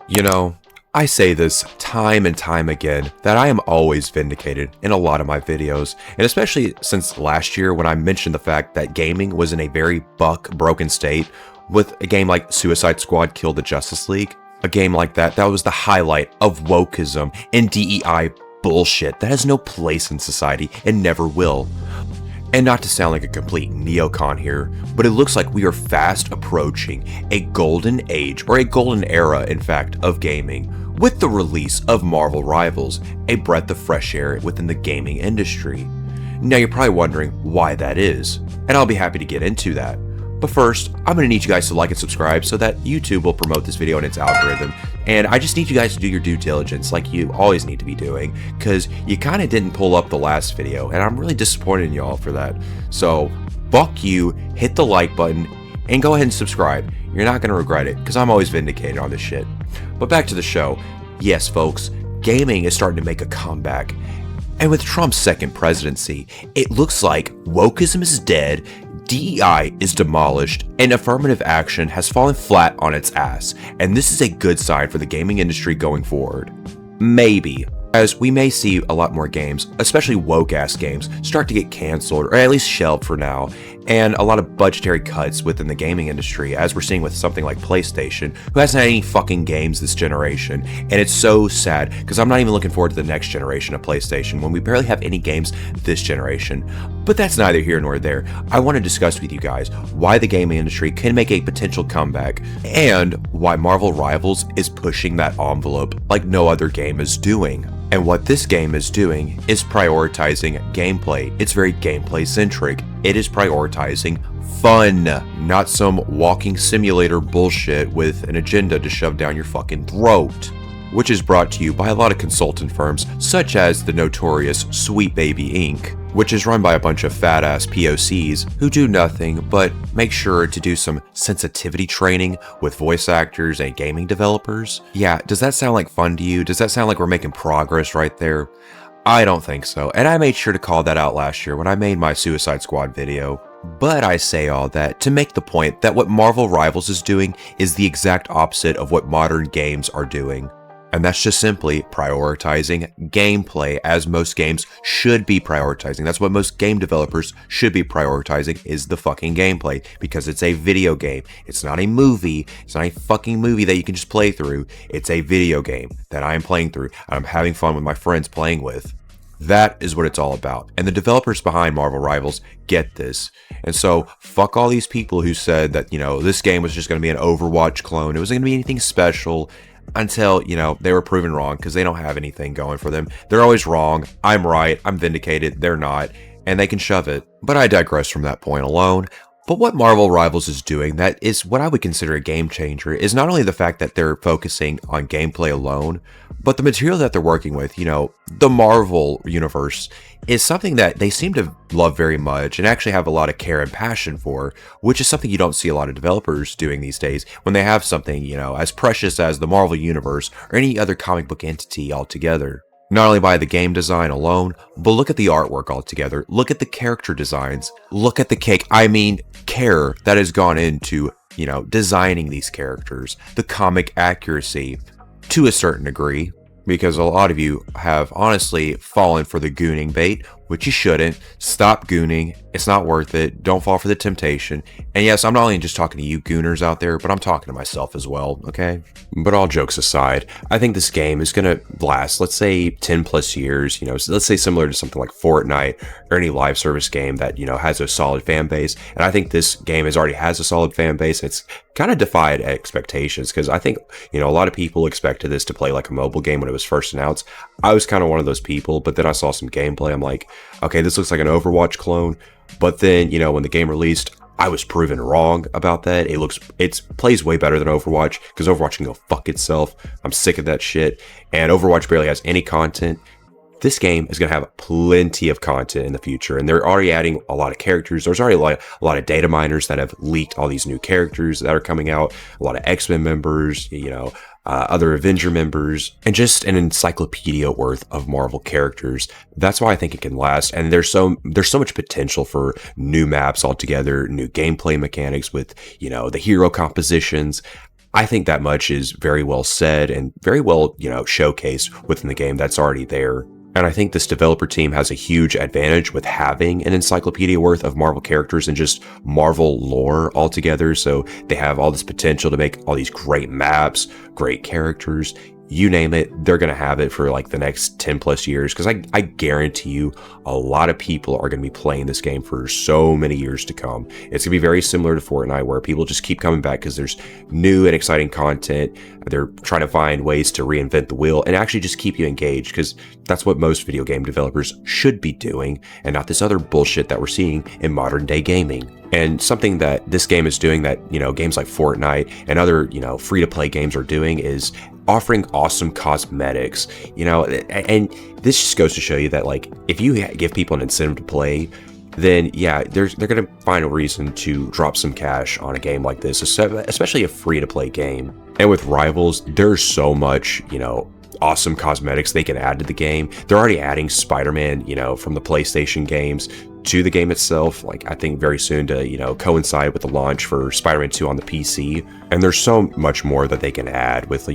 You know, I say this time and time again that I am always vindicated in a lot of my videos, and especially since last year when I mentioned the fact that gaming was in a very broken state with a game like Suicide Squad Kill the Justice League. A game like that was the highlight of wokeism and DEI bullshit that has no place in society and never will. And not to sound like a complete neocon here, but it looks like we are fast approaching a golden age, or a golden era, in fact, of gaming, with the release of Marvel Rivals, a breath of fresh air within the gaming industry. Now you're probably wondering why that is, and I'll be happy to get into that. But first, I'm going to need you guys to like and subscribe so that YouTube will promote this video in its algorithm. And I just need you guys to do your due diligence like you always need to be doing, because you kind of didn't pull up the last video, and I'm really disappointed in y'all for that. So, fuck you, hit the like button, and go ahead and subscribe. You're not going to regret it, because I'm always vindicated on this shit. But back to the show. Yes, folks, gaming is starting to make a comeback. And with Trump's second presidency, it looks like wokeism is dead, DEI is demolished, and affirmative action has fallen flat on its ass, and this is a good sign for the gaming industry going forward. Maybe, as we may see a lot more games, especially woke-ass games, start to get cancelled, or at least shelved for now, and a lot of budgetary cuts within the gaming industry, as we're seeing with something like PlayStation, who hasn't had any fucking games this generation, and it's so sad, because I'm not even looking forward to the next generation of PlayStation, when we barely have any games this generation. But that's neither here nor there. I want to discuss with you guys why the gaming industry can make a potential comeback, and why Marvel Rivals is pushing that envelope like no other game is doing. And what this game is doing is prioritizing gameplay. It's very gameplay centric. It is prioritizing fun, not some walking simulator bullshit with an agenda to shove down your fucking throat. Which is brought to you by a lot of consultant firms such as the notorious Sweet Baby Inc., which is run by a bunch of fat-ass POCs who do nothing but make sure to do some sensitivity training with voice actors and gaming developers. Yeah, does that sound like fun to you? Does that sound like we're making progress right there? I don't think so, and I made sure to call that out last year when I made my Suicide Squad video. But I say all that to make the point that what Marvel Rivals is doing is the exact opposite of what modern games are doing. And that's just simply prioritizing gameplay, as most games should be prioritizing. That's what most game developers should be prioritizing, is the fucking gameplay, because it's a video game. It's not a movie. It's not a fucking movie that you can just play through. It's a video game that I'm playing through. I'm having fun with my friends playing with. That is what it's all about. And the developers behind Marvel Rivals get this. And so, fuck all these people who said that, this game was just going to be an Overwatch clone. It wasn't going to be anything special. Until, they were proven wrong, because they don't have anything going for them. They're always wrong. I'm right. I'm vindicated. They're not. And they can shove it. But I digress from that point alone. But what Marvel Rivals is doing that is what I would consider a game changer is not only the fact that they're focusing on gameplay alone, but the material that they're working with, the Marvel universe, is something that they seem to love very much and actually have a lot of care and passion for, which is something you don't see a lot of developers doing these days when they have something, as precious as the Marvel universe or any other comic book entity altogether. Not only by the game design alone, but look at the artwork altogether. Look at the character designs. Look at the care that has gone into, designing these characters. The comic accuracy, to a certain degree, because a lot of you have honestly fallen for the gooning bait, which you shouldn't. Stop gooning. It's not worth it. Don't fall for the temptation. And yes, I'm not only just talking to you gooners out there, but I'm talking to myself as well, okay? But all jokes aside, I think this game is going to last, let's say 10 plus years, so let's say similar to something like Fortnite or any live service game that, has a solid fan base. And I think this game already has a solid fan base. It's kind of defied expectations, because I think, a lot of people expected this to play like a mobile game when it was first announced. I was kind of one of those people, but then I saw some gameplay. I'm like, okay, this looks like an Overwatch clone. But then, when the game released, I was proven wrong about that. It plays way better than Overwatch, because Overwatch can go fuck itself. I'm sick of that shit. And Overwatch barely has any content. This game is going to have plenty of content in the future, and they're already adding a lot of characters. There's already a lot of data miners that have leaked all these new characters that are coming out, a lot of X-Men members, other Avenger members, and just an encyclopedia worth of Marvel characters. That's why I think it can last, and there's so much potential for new maps altogether, new gameplay mechanics with, the hero compositions. I think that much is very well said and very well, showcased within the game that's already there. And I think this developer team has a huge advantage with having an encyclopedia worth of Marvel characters and just Marvel lore altogether. So they have all this potential to make all these great maps, great characters. You name it, they're going to have it for like the next 10 plus years. Because I guarantee you a lot of people are going to be playing this game for so many years to come. It's going to be very similar to Fortnite, where people just keep coming back because there's new and exciting content. They're trying to find ways to reinvent the wheel and actually just keep you engaged, because that's what most video game developers should be doing, and not this other bullshit that we're seeing in modern day gaming. And something that this game is doing that, games like Fortnite and other, free to play games are doing is offering awesome cosmetics, and this just goes to show you that, like, if you give people an incentive to play, then yeah, they're going to find a reason to drop some cash on a game like this, especially a free to play game. And with Rivals, there's so much, awesome cosmetics they can add to the game. They're already adding Spider-Man, from the PlayStation games to the game itself, like I think very soon to, coincide with the launch for Spider-Man 2 on the PC. And there's so much more that they can add with,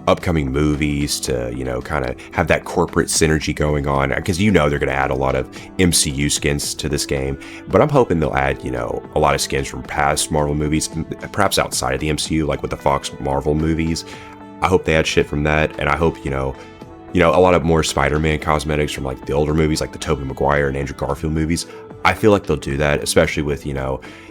upcoming movies to, kind of have that corporate synergy going on, because they're going to add a lot of MCU skins to this game. But I'm hoping they'll add, a lot of skins from past Marvel movies, perhaps outside of the MCU, like with the Fox Marvel movies. I hope they add shit from that, and I hope, a lot of more Spider-Man cosmetics from like the older movies, like the Tobey Maguire and Andrew Garfield movies. I feel like they'll do that, especially with,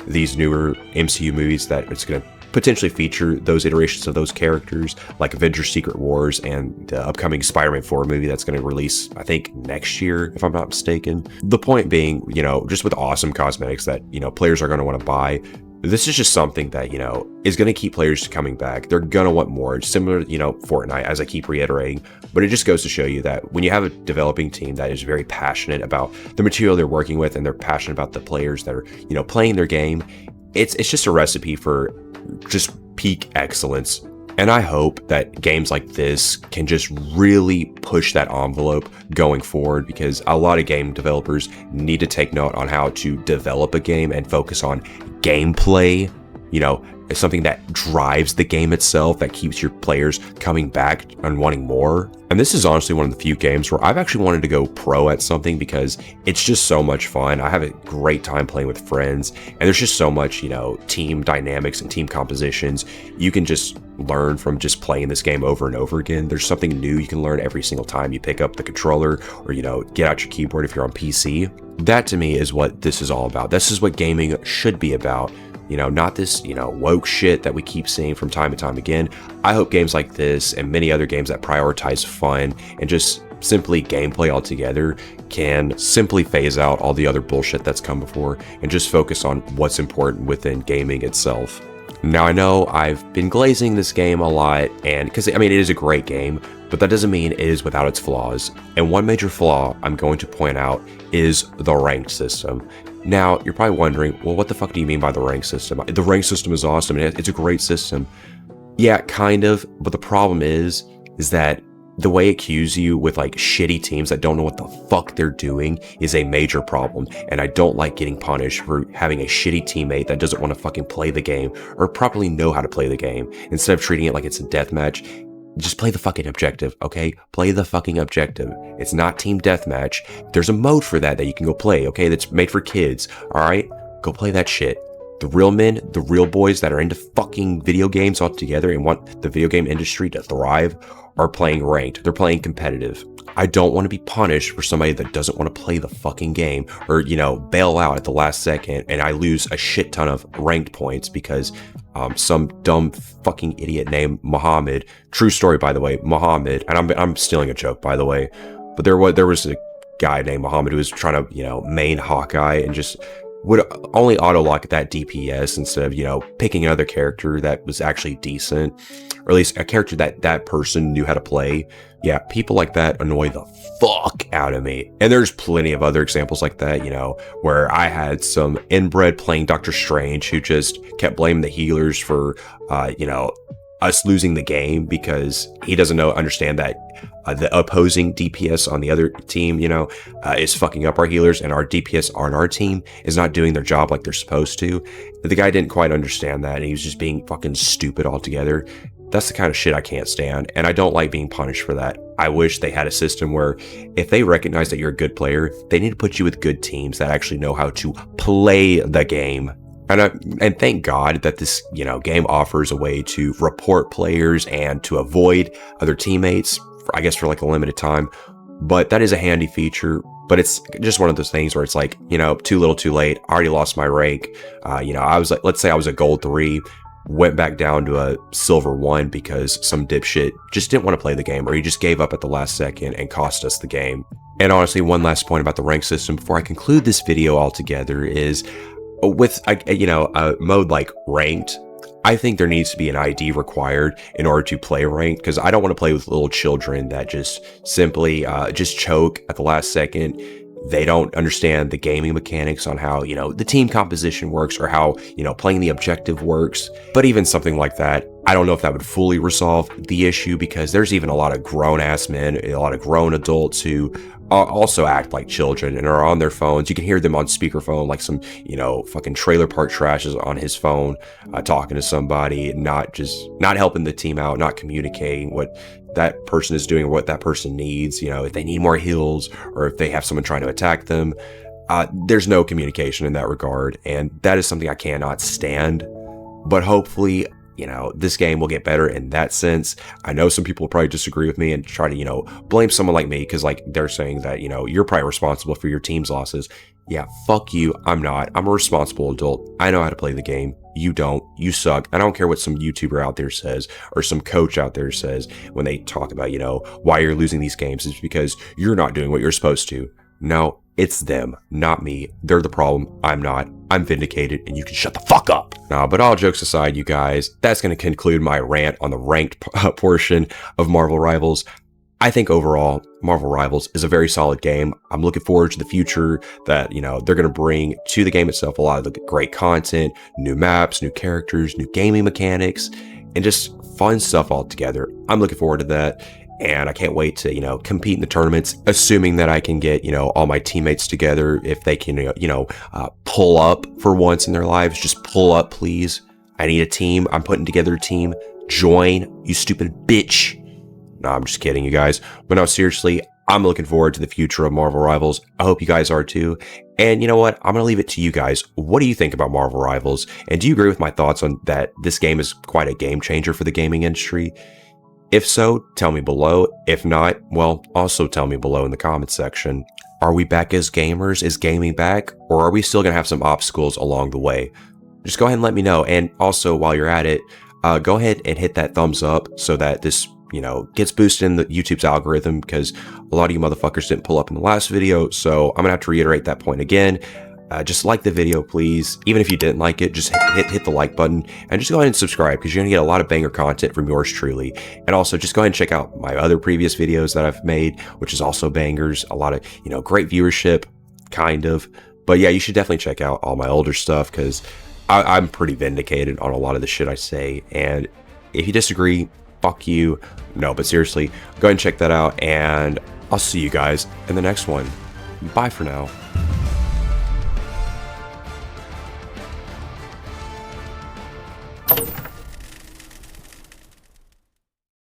these newer MCU movies that it's going to potentially feature those iterations of those characters, like Avengers Secret Wars and the upcoming Spider-Man 4 movie that's going to release, I think, next year, if I'm not mistaken. The point being, just with awesome cosmetics that, players are going to want to buy, this is just something that, is going to keep players coming back. They're going to want more, similar to, Fortnite, as I keep reiterating. But it just goes to show you that when you have a developing team that is very passionate about the material they're working with, and they're passionate about the players that are, playing their game, it's just a recipe for just peak excellence. And I hope that games like this can just really push that envelope going forward, because a lot of game developers need to take note on how to develop a game and focus on gameplay, it's something that drives the game itself, that keeps your players coming back and wanting more. And this is honestly one of the few games where I've actually wanted to go pro at something, because it's just so much fun. I have a great time playing with friends, and there's just so much, team dynamics and team compositions you can just learn from just playing this game over and over again. There's something new you can learn every single time you pick up the controller or, get out your keyboard if you're on PC. That to me is what this is all about. This is what gaming should be about. Not this, woke shit that we keep seeing from time to time again. I hope games like this and many other games that prioritize fun and just simply gameplay altogether can simply phase out all the other bullshit that's come before and just focus on what's important within gaming itself. Now, I know I've been glazing this game a lot, and because, it is a great game, but that doesn't mean it is without its flaws. And one major flaw I'm going to point out is the ranked system. Now, you're probably wondering, well, what the fuck do you mean by the rank system? The rank system is awesome, and it's a great system. Yeah, kind of, but the problem is that the way it cues you with like shitty teams that don't know what the fuck they're doing is a major problem. And I don't like getting punished for having a shitty teammate that doesn't want to fucking play the game or properly know how to play the game. Instead of treating it like it's a deathmatch, just play the fucking objective, okay? Play the fucking objective. It's not team deathmatch. There's a mode for that you can go play, okay? That's made for kids, all right? Go play that shit. The real men, the real boys that are into fucking video games altogether and want the video game industry to thrive are playing ranked. They're playing competitive. I don't want to be punished for somebody that doesn't want to play the fucking game or, bail out at the last second and I lose a shit ton of ranked points because some dumb fucking idiot named Muhammad, true story by the way, Muhammad, and I'm stealing a joke by the way, but there was a guy named Muhammad who was trying to, main Hawkeye and just would only auto-lock that DPS instead of, picking another character that was actually decent, or at least a character that person knew how to play. Yeah, people like that annoy the fuck out of me. And there's plenty of other examples like that, where I had some inbred playing Doctor Strange who just kept blaming the healers for, us losing the game because he doesn't understand that the opposing DPS on the other team, is fucking up our healers, and our DPS on our team is not doing their job like they're supposed to. The guy didn't quite understand that, and he was just being fucking stupid altogether. That's the kind of shit I can't stand, and I don't like being punished for that. I wish they had a system where if they recognize that you're a good player, they need to put you with good teams that actually know how to play the game. And thank God that this, game offers a way to report players and to avoid other teammates, I guess for like a limited time. But that is a handy feature. But it's just one of those things where it's like, too little too late. I already lost my rank. I was like, let's say I was a gold 3, went back down to a silver 1 because some dipshit just didn't want to play the game, or he just gave up at the last second and cost us the game. And honestly, one last point about the rank system before I conclude this video altogether is, with a mode like ranked, I think there needs to be an ID required in order to play ranked, because I don't want to play with little children that just simply just choke at the last second. They don't understand the gaming mechanics on how, the team composition works, or how, playing the objective works. But even something like that, I don't know if that would fully resolve the issue, because there's even a lot of grown-ass men, a lot of grown adults who also act like children and are on their phones. You can hear them on speakerphone, like some, fucking trailer park trash is on his phone, talking to somebody, not helping the team out, not communicating what that person is doing or what that person needs, if they need more heals or if they have someone trying to attack them. There's no communication in that regard, and that is something I cannot stand. But hopefully, this game will get better in that sense. I know some people will probably disagree with me and try to, blame someone like me, because like they're saying that, you're probably responsible for your team's losses. Yeah, fuck you. I'm not. I'm a responsible adult. I know how to play the game. You don't. You suck. I don't care what some YouTuber out there says or some coach out there says when they talk about, why you're losing these games. It's because you're not doing what you're supposed to. No, it's them, not me. They're the problem. I'm not. I'm vindicated, and you can shut the fuck up. But all jokes aside, you guys, that's going to conclude my rant on the ranked portion of Marvel Rivals. I think overall, Marvel Rivals is a very solid game. I'm looking forward to the future that, they're going to bring to the game itself. A lot of the great content, new maps, new characters, new gaming mechanics, and just fun stuff altogether. I'm looking forward to that. And I can't wait to, compete in the tournaments, assuming that I can get, all my teammates together. If they can, pull up for once in their lives, just pull up, please. I need a team. I'm putting together a team. Join, you stupid bitch. No, I'm just kidding, you guys. But no, seriously, I'm looking forward to the future of Marvel Rivals. I hope you guys are too. And you know what? I'm going to leave it to you guys. What do you think about Marvel Rivals? And do you agree with my thoughts on that this game is quite a game changer for the gaming industry? If so, tell me below. If not, well, also tell me below in the comments section. Are we back as gamers? Is gaming back? Or are we still going to have some obstacles along the way? Just go ahead and let me know. And also, while you're at it, go ahead and hit that thumbs up so that this, gets boosted in the YouTube's algorithm, because a lot of you motherfuckers didn't pull up in the last video. So I'm going to have to reiterate that point again. Just like the video, please. Even if you didn't like it, just hit the like button, and just go ahead and subscribe, because you're going to get a lot of banger content from yours truly. And also just go ahead and check out my other previous videos that I've made, which is also bangers. A lot of, great viewership, kind of. But yeah, you should definitely check out all my older stuff, because I'm pretty vindicated on a lot of the shit I say. And if you disagree, fuck you. No, but seriously, go ahead and check that out, and I'll see you guys in the next one. Bye for now.